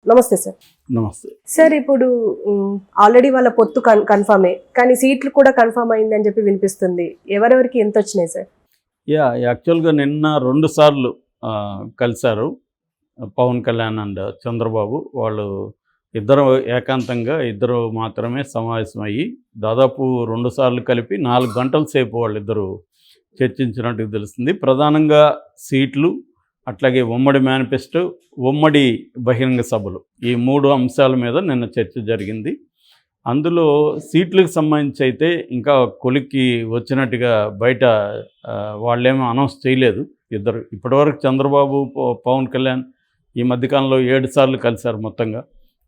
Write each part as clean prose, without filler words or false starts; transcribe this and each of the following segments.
నమస్తే సార్. నమస్తే సార్, ఇప్పుడు ఆల్రెడీ వాళ్ళ పొత్తు కన్ఫర్మే, కానీ సీట్లు కూడా కన్ఫర్మ్ అయిందని చెప్పి వినిపిస్తుంది. ఎవరెవరికి ఎంత వచ్చినాయి సార్? యాక్చువల్గా నిన్న 2 సార్లు కలిశారు పవన్ కళ్యాణ్ అండ్ చంద్రబాబు. వాళ్ళు ఇద్దరు ఏకాంతంగా ఇద్దరు మాత్రమే సమావేశమయ్యి దాదాపు 2 సార్లు కలిపి 4 గంటల సేపు వాళ్ళిద్దరూ చర్చించినట్టు తెలుస్తుంది. ప్రధానంగా సీట్లు, అట్లాగే ఉమ్మడి మేనిఫెస్టో, ఉమ్మడి బహిరంగ సభలు, ఈ 3 అంశాల మీద నిన్న చర్చ జరిగింది. అందులో సీట్లకు సంబంధించి అయితే ఇంకా కొలిక్కి వచ్చినట్టుగా బయట వాళ్ళేమో అనౌన్స్ చేయలేదు ఇద్దరు. ఇప్పటివరకు చంద్రబాబు, పవన్ కళ్యాణ్ ఈ మధ్యకాలంలో 7 సార్లు కలిశారు మొత్తంగా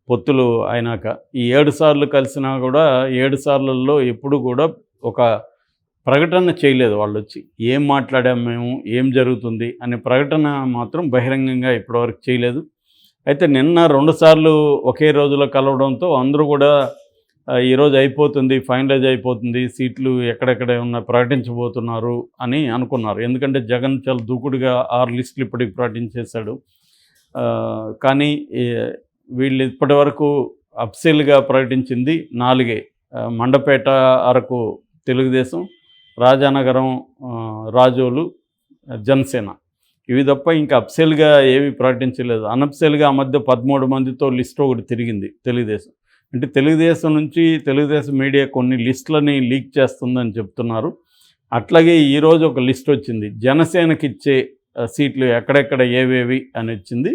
పొత్తులు అయినాక. ఈ 7 సార్లు కలిసినా కూడా 7 సార్లలో ఎప్పుడు కూడా ఒక ప్రకటన చేయలేదు వాళ్ళు వచ్చి. ఏం మాట్లాడాము మేము, ఏం జరుగుతుంది అనే ప్రకటన మాత్రం బహిరంగంగా ఇప్పటివరకు చేయలేదు. అయితే నిన్న 2 సార్లు ఒకే రోజులో కలవడంతో అందరూ కూడా ఈరోజు అయిపోతుంది, ఫైనలైజ్ అయిపోతుంది, సీట్లు ఎక్కడెక్కడ ఉన్న ప్రకటించబోతున్నారు అని అనుకున్నారు. ఎందుకంటే జగన్ చాలా దూకుడుగా 6 లిస్టులు ఇప్పటికి ప్రకటించేశాడు. కానీ వీళ్ళు ఇప్పటి వరకు అఫ్సీల్గా ప్రకటించింది 4. మండపేట అరకు తెలుగుదేశం, రాజానగరం రాజోలు జనసేన, ఇవి తప్ప ఇంకా అఫ్సీల్గా ఏవి ప్రకటించలేదు. అనఫ్సీల్గా ఆ మధ్య 13 మందితో లిస్ట్ ఒకటి తిరిగింది తెలుగుదేశం. అంటే తెలుగుదేశం నుంచి తెలుగుదేశం మీడియా కొన్ని లిస్టులని లీక్ చేస్తుందని చెప్తున్నారు. అట్లాగే ఈరోజు ఒక లిస్ట్ వచ్చింది, జనసేనకి ఇచ్చే సీట్లు ఎక్కడెక్కడ ఏవేవి అని వచ్చింది.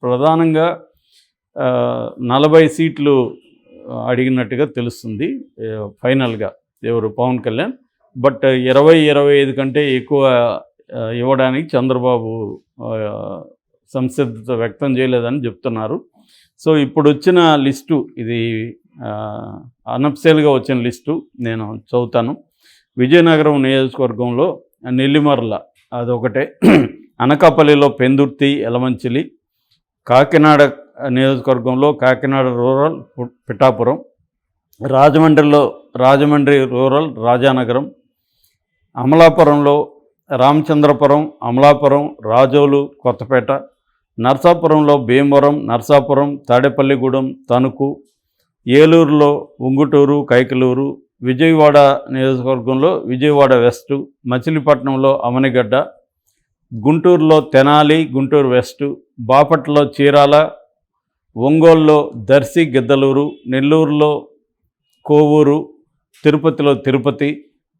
ప్రధానంగా 40 సీట్లు అడిగినట్టుగా తెలుస్తుంది ఫైనల్గా ఎవరు, పవన్ కళ్యాణ్. బట్ 20-25 కంటే ఎక్కువ ఇవ్వడానికి చంద్రబాబు సంసిద్ధత వ్యక్తం చేయలేదని చెప్తున్నారు. సో ఇప్పుడు వచ్చిన లిస్టు, ఇది అనఫ్సీల్గా వచ్చిన లిస్టు నేను చదువుతాను. విజయనగరం నియోజకవర్గంలో నెల్లిమర్ల అదొకటే, అనకాపల్లిలో పెందుర్తి, యలమంచిలి, కాకినాడ నియోజకవర్గంలో కాకినాడ రూరల్, పిఠాపురం, రాజమండ్రిలో రాజమండ్రి రూరల్, రాజానగరం, అమలాపురంలో రామచంద్రపురం, అమలాపురం, రాజోలు, కొత్తపేట, నర్సాపురంలో భీమవరం, నర్సాపురం, తాడేపల్లిగూడెం, తణుకు, ఏలూరులో ఉంగుటూరు, కైకలూరు, విజయవాడ నియోజకవర్గంలో విజయవాడ వెస్టు, మచిలీపట్నంలో అవనిగడ్డ, గుంటూరులో తెనాలి, గుంటూరు వెస్టు, బాపట్లలో చీరాల, ఒంగోలులో దర్శి, గిద్దలూరు, నెల్లూరులో కోవూరు, తిరుపతిలో తిరుపతి,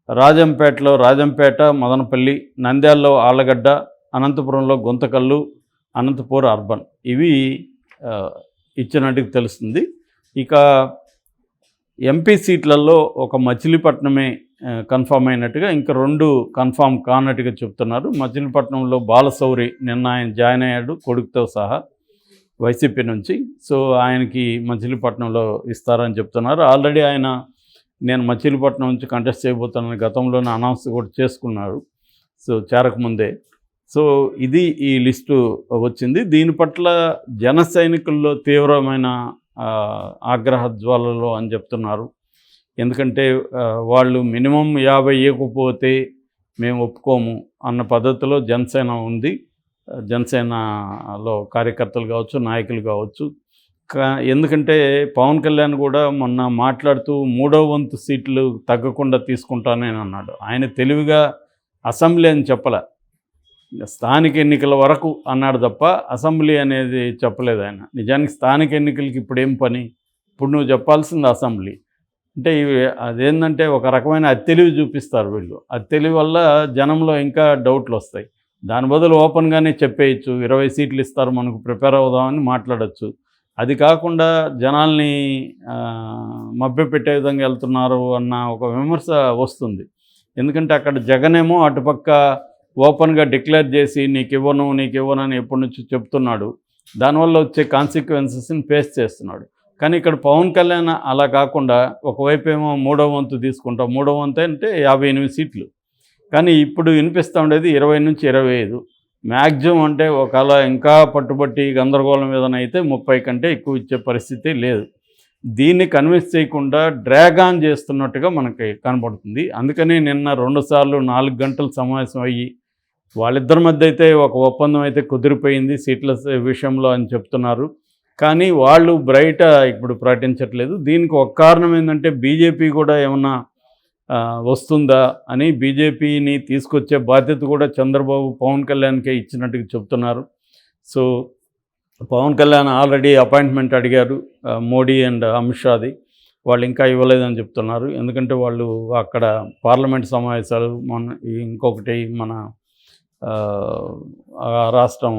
రాజంపేటలో రాజంపేట, మదనపల్లి, నంద్యాలలో ఆళ్లగడ్డ, అనంతపురంలో గుంతకల్లు, అనంతపూర్ అర్బన్, ఇవి ఇచ్చినట్టుగా తెలుస్తుంది. ఇక ఎంపీ సీట్లలో ఒక మచిలీపట్నమే కన్ఫామ్ అయినట్టుగా, ఇంకా 2 కన్ఫామ్ కానట్టుగా చెప్తున్నారు. మచిలీపట్నంలో బాలశౌరి నిన్న ఆయన జాయిన్ అయ్యాడు కొడుకుతో సహా వైసీపీ నుంచి. సో ఆయనకి మచిలీపట్నంలో ఇస్తారని చెప్తున్నారు. ఆల్రెడీ ఆయన నేను మచిలీపట్నం నుంచి కంటెస్ట్ చేయబోతానని గతంలోనే అనౌన్స్ కూడా చేసుకున్నారు, సో చేరకముందే. సో ఇది ఈ లిస్టు వచ్చింది. దీని పట్ల జన సైనికుల్లో తీవ్రమైన ఆగ్రహ జ్వాలలో అని చెప్తున్నారు. ఎందుకంటే వాళ్ళు మినిమం 50 ఇవ్వకపోతే మేము ఒప్పుకోము అన్న పద్ధతిలో జనసేన ఉంది. జనసేనలో కార్యకర్తలు కావచ్చు, నాయకులు కావచ్చు. ఎందుకంటే పవన్ కళ్యాణ్ కూడా మొన్న మాట్లాడుతూ 3వ వంతు సీట్లు తగ్గకుండా తీసుకుంటానని అన్నాడు. ఆయన తెలివిగా అసెంబ్లీ అని చెప్పలే, స్థానిక ఎన్నికల వరకు అన్నాడు తప్ప అసెంబ్లీ అనేది చెప్పలేదు ఆయన. నిజానికి స్థానిక ఎన్నికలకి ఇప్పుడు ఏం పని, ఇప్పుడు నువ్వు చెప్పాల్సింది అసెంబ్లీ. అంటే అదేంటంటే ఒక రకమైన అత్తెలివి చూపిస్తారు వీళ్ళు. అత్తెలివి వల్ల జనంలో ఇంకా డౌట్లు వస్తాయి. దాని బదులు ఓపెన్గానే చెప్పేయచ్చు, 20 సీట్లు ఇస్తారు మనకు, ప్రిపేర్ అవుదామని మాట్లాడచ్చు. అది కాకుండా జనాల్ని మభ్యపెట్టే విధంగా వెళ్తున్నారు అన్న ఒక విమర్శ వస్తుంది. ఎందుకంటే అక్కడ జగనేమో అటుపక్క ఓపెన్గా డిక్లేర్ చేసి నీకు ఇవ్వను అని ఎప్పటి నుంచి చెప్తున్నాడు. దానివల్ల వచ్చే కాన్సిక్వెన్సెస్ని ఫేస్ చేస్తున్నాడు. కానీ ఇక్కడ పవన్ కళ్యాణ్ అలా కాకుండా ఒకవైపు ఏమో 3వ వంతు తీసుకుంటాం, 3వ వంతు అంటే 58 సీట్లు, కానీ ఇప్పుడు వినిపిస్తూ ఉండేది 20 నుంచి 25. మ్యాక్సిమం అంటే ఒకవేళ ఇంకా పట్టుబట్టి గందరగోళం ఏదైనా అయితే 30 కంటే ఎక్కువ ఇచ్చే పరిస్థితి లేదు. దీన్ని కన్విన్స్ చేయకుండా డ్రాగ్ ఆన్ చేస్తున్నట్టుగా మనకి కనపడుతుంది. అందుకని నిన్న 2 సార్లు 4 గంటలు సమావేశం అయ్యి వాళ్ళిద్దరి మధ్య అయితే ఒక ఒప్పందం అయితే కుదిరిపోయింది సీట్ల విషయంలో అని చెప్తున్నారు. కానీ వాళ్ళు బయట ఇప్పుడు ప్రకటించట్లేదు. దీనికి ఒక కారణం ఏంటంటే బీజేపీ కూడా ఏమన్నా వస్తుందా అని, బీజేపీని తీసుకొచ్చే బాధ్యత కూడా చంద్రబాబు పవన్ కళ్యాణ్కే ఇచ్చినట్టుగా చెప్తున్నారు. So Pawan Kalyan already appointment అడిగారు మోడీ అండ్ అమిత్ షాది, వాళ్ళు ఇంకా ఇవ్వలేదని చెప్తున్నారు. ఎందుకంటే వాళ్ళు అక్కడ పార్లమెంట్ సమావేశాలు, ఇంకొకటి మన రాష్ట్రం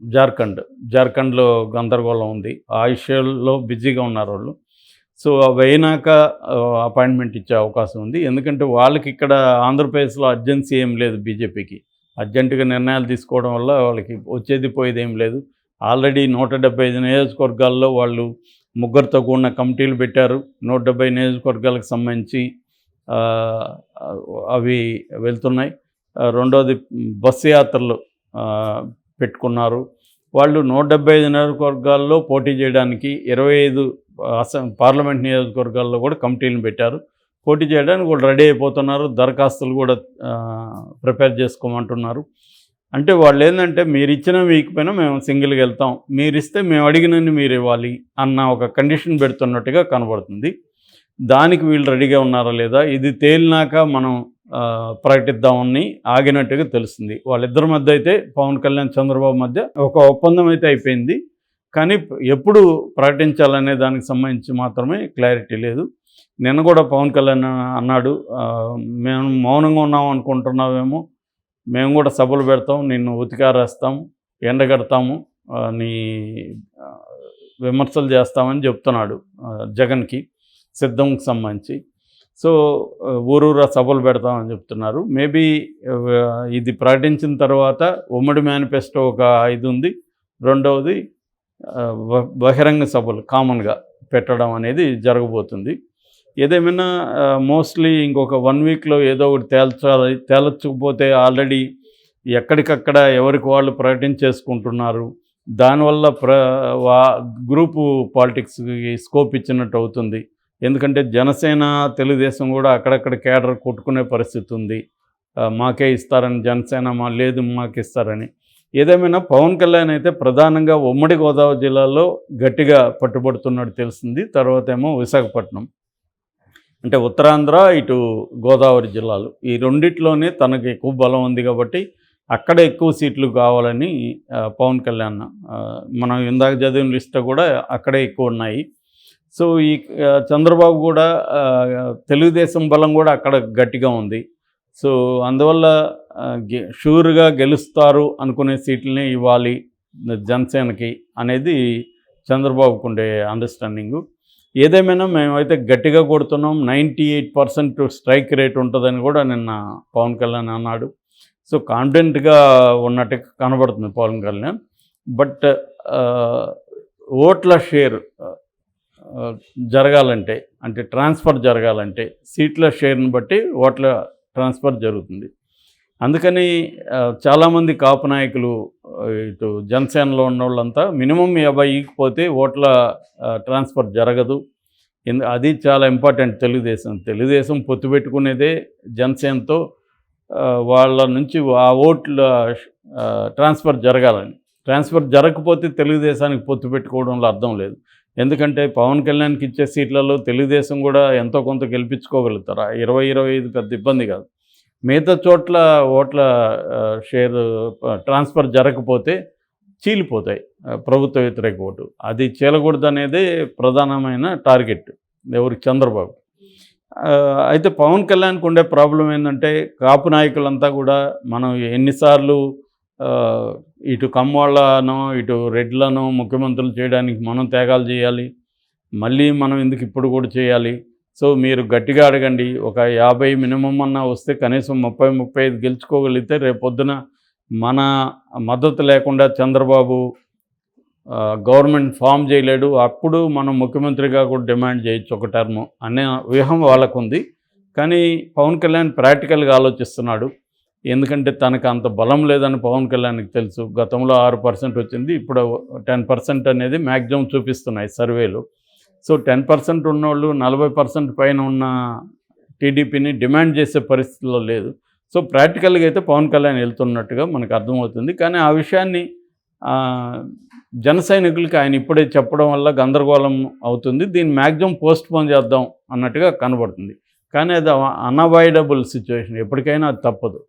జార్ఖండ్లో గందరగోళం ఉంది, ఆ విషయాల్లో బిజీగా ఉన్నారు వాళ్ళు. సో అవి అయినాక అపాయింట్మెంట్ ఇచ్చే అవకాశం ఉంది. ఎందుకంటే వాళ్ళకి ఇక్కడ ఆంధ్రప్రదేశ్లో అర్జెన్సీ ఏం లేదు, బీజేపీకి అర్జెంటుగా నిర్ణయాలు తీసుకోవడం వల్ల వాళ్ళకి వచ్చేది పోయేది ఏం లేదు. ఆల్రెడీ 175 నియోజకవర్గాల్లో వాళ్ళు ముగ్గురితో కూడిన కమిటీలు పెట్టారు. 170 నియోజకవర్గాలకు సంబంధించి అవి వెళ్తున్నాయి. రెండోది బస్సు యాత్రలు పెట్టుకున్నారు. వాళ్ళు 175 నియోజకవర్గాల్లో పోటీ చేయడానికి 25 పార్లమెంట్ నియోజకవర్గాల్లో కూడా కమిటీలను పెట్టారు. పోటీ చేయడానికి వాళ్ళు రెడీ అయిపోతున్నారు. దరఖాస్తులు కూడా ప్రిపేర్ చేసుకోమంటున్నారు. అంటే వాళ్ళు ఏంటంటే మీరు ఇచ్చినా వీకపోయినా మేము సింగిల్గా వెళ్తాం, మీరు ఇస్తే మేము అడిగినన్ని మీరు ఇవ్వాలి అన్న ఒక కండిషన్ పెడుతున్నట్టుగా కనబడుతుంది. దానికి వీళ్ళు రెడీగా ఉన్నారా లేదా ఇది తేలినాక మనం ప్రకటిద్దామని ఆగినట్టుగా తెలుస్తుంది. వాళ్ళిద్దరి మధ్య అయితే పవన్ కళ్యాణ్ చంద్రబాబు మధ్య ఒక ఒప్పందం అయితే అయిపోయింది. కానీ ఎప్పుడు ప్రకటించాలనే దానికి సంబంధించి మాత్రమే క్లారిటీ లేదు. నిన్న కూడా పవన్ కళ్యాణ్ అన్నాడు, మేము మౌనంగా ఉన్నాం అనుకుంటున్నావేమో, మేము కూడా సభలు పెడతాం, నిన్ను ఉతికారేస్తాం, ఎండగడతాము, నీ విమర్శలు చేస్తామని చెప్తున్నాడు జగన్కి, సిద్ధంకి సంబంధించి. సో ఊరూరా సభలు పెడతామని చెప్తున్నారు. మేబీ ఇది ప్రకటించిన తర్వాత ఉమ్మడి మేనిఫెస్టో ఒక 5 ఉంది. రెండవది బహిరంగ సభలు కామన్గా పెట్టడం అనేది జరగబోతుంది. ఏదేమైనా మోస్ట్లీ ఇంకొక 1 వీక్లో ఏదో ఒకటి తేల్చకపోతే ఆల్రెడీ ఎక్కడికక్కడ ఎవరికి వాళ్ళు ప్రకటించేసుకుంటున్నారు. దానివల్ల గ్రూపు పాలిటిక్స్కి స్కోప్ ఇచ్చినట్టు అవుతుంది. ఎందుకంటే జనసేన తెలుగుదేశం కూడా అక్కడక్కడ కేడర్ కొట్టుకునే పరిస్థితి ఉంది. మాకే ఇస్తారని జనసేన, లేదు మాకు ఇస్తారని. ఏదేమైనా పవన్ కళ్యాణ్ అయితే ప్రధానంగా ఉమ్మడి గోదావరి జిల్లాలో గట్టిగా పట్టుబడుతున్నట్టు తెలిసింది. తర్వాత ఏమో విశాఖపట్నం, అంటే ఉత్తరాంధ్ర, ఇటు గోదావరి జిల్లాలు, ఈ రెండిట్లోనే తనకు ఎక్కువ బలం ఉంది కాబట్టి అక్కడ ఎక్కువ సీట్లు కావాలని పవన్ కళ్యాణ్, మనం ఇందాక చదివిన లిస్ట్ కూడా అక్కడే ఎక్కువ ఉన్నాయి. సో ఈ చంద్రబాబు కూడా తెలుగుదేశం బలం కూడా అక్కడ గట్టిగా ఉంది. సో అందువల్ల షూర్గా గెలుస్తారు అనుకునే సీట్లనే ఇవ్వాలి జనసేనకి అనేది చంద్రబాబుకు ఉండే అండర్స్టాండింగు. ఏదేమైనా మేమైతే గట్టిగా కొడుతున్నాం, 98% స్ట్రైక్ రేట్ ఉంటుందని కూడా నిన్న పవన్ కళ్యాణ్ అన్నాడు. సో కాన్ఫిడెంట్గా ఉన్నట్టు కనబడుతుంది పవన్ కళ్యాణ్. బట్ ఓట్ల షేర్ జరగాలంటే, అంటే ట్రాన్స్ఫర్ జరగాలంటే సీట్ల షేర్ని బట్టి ఓట్ల ట్రాన్స్ఫర్ జరుగుతుంది. అందుకని చాలామంది కాపు నాయకులు ఇటు జనసేనలో ఉన్న వాళ్ళంతా మినిమం 50 ఈకపోతే ఓట్ల ట్రాన్స్ఫర్ జరగదు. అది చాలా ఇంపార్టెంట్. తెలుగుదేశం పొత్తు పెట్టుకునేదే జనసేనతో, వాళ్ళ నుంచి ఆ ఓట్ల ట్రాన్స్ఫర్ జరగాలని. ట్రాన్స్ఫర్ జరగకపోతే తెలుగుదేశానికి పొత్తు పెట్టుకోవడంలో అర్థం లేదు. ఎందుకంటే పవన్ కళ్యాణ్కి ఇచ్చే సీట్లలో తెలుగుదేశం కూడా ఎంతో కొంత గెలిపించుకోగలుగుతారు. 20-25 పెద్ద ఇబ్బంది కాదు. మిగతా చోట్ల ఓట్ల షేర్ ట్రాన్స్ఫర్ జరగకపోతే చీలిపోతాయి ప్రభుత్వ వ్యతిరేక ఓటు. అది చీలకూడదు అనేదే ప్రధానమైన టార్గెట్ ఎవరికి, చంద్రబాబు. అయితే పవన్ కళ్యాణ్కి ఉండే ప్రాబ్లం ఏంటంటే కాపు నాయకులంతా కూడా మనం ఎన్నిసార్లు ఇటు కమ్మవాళ్ళను ఇటు రెడ్లను ముఖ్యమంత్రులు చేయడానికి మనం త్యాగాలు చేయాలి, మళ్ళీ మనం ఎందుకు ఇప్పుడు కూడా చేయాలి. సో మీరు గట్టిగా అడగండి, ఒక 50 మినిమం అన్నా వస్తే కనీసం 30-35 గెలుచుకోగలిగితే రేపొద్దున మన మద్దతు లేకుండా చంద్రబాబు గవర్నమెంట్ ఫామ్ చేయలేడు, అప్పుడు మనం ముఖ్యమంత్రిగా కూడా డిమాండ్ చేయొచ్చు ఒక టర్మ్ అనే వ్యూహం వాళ్ళకు ఉంది. కానీ పవన్ కళ్యాణ్ ప్రాక్టికల్గా ఆలోచిస్తున్నాడు. ఎందుకంటే తనకు అంత బలం లేదని పవన్ కళ్యాణ్కి తెలుసు. గతంలో 6% వచ్చింది, ఇప్పుడు 10% అనేది మ్యాక్సిమం చూపిస్తున్నాయి సర్వేలు. సో 10% ఉన్నోళ్ళు 40% పైన ఉన్న టీడీపీని డిమాండ్ చేసే పరిస్థితిలో లేదు. సో ప్రాక్టికల్గా అయితే పవన్ కళ్యాణ్ వెళ్తున్నట్టుగా మనకు అర్థమవుతుంది. కానీ ఆ విషయాన్ని జన సైనికులకి ఆయన ఇప్పుడే చెప్పడం వల్ల గందరగోళం అవుతుంది. దీన్ని మ్యాక్సిమం పోస్ట్పోన్ చేద్దాం అన్నట్టుగా కనబడుతుంది. కానీ అది అన్అవాయిడబుల్ సిచ్యువేషన్, ఎప్పటికైనా అది తప్పదు.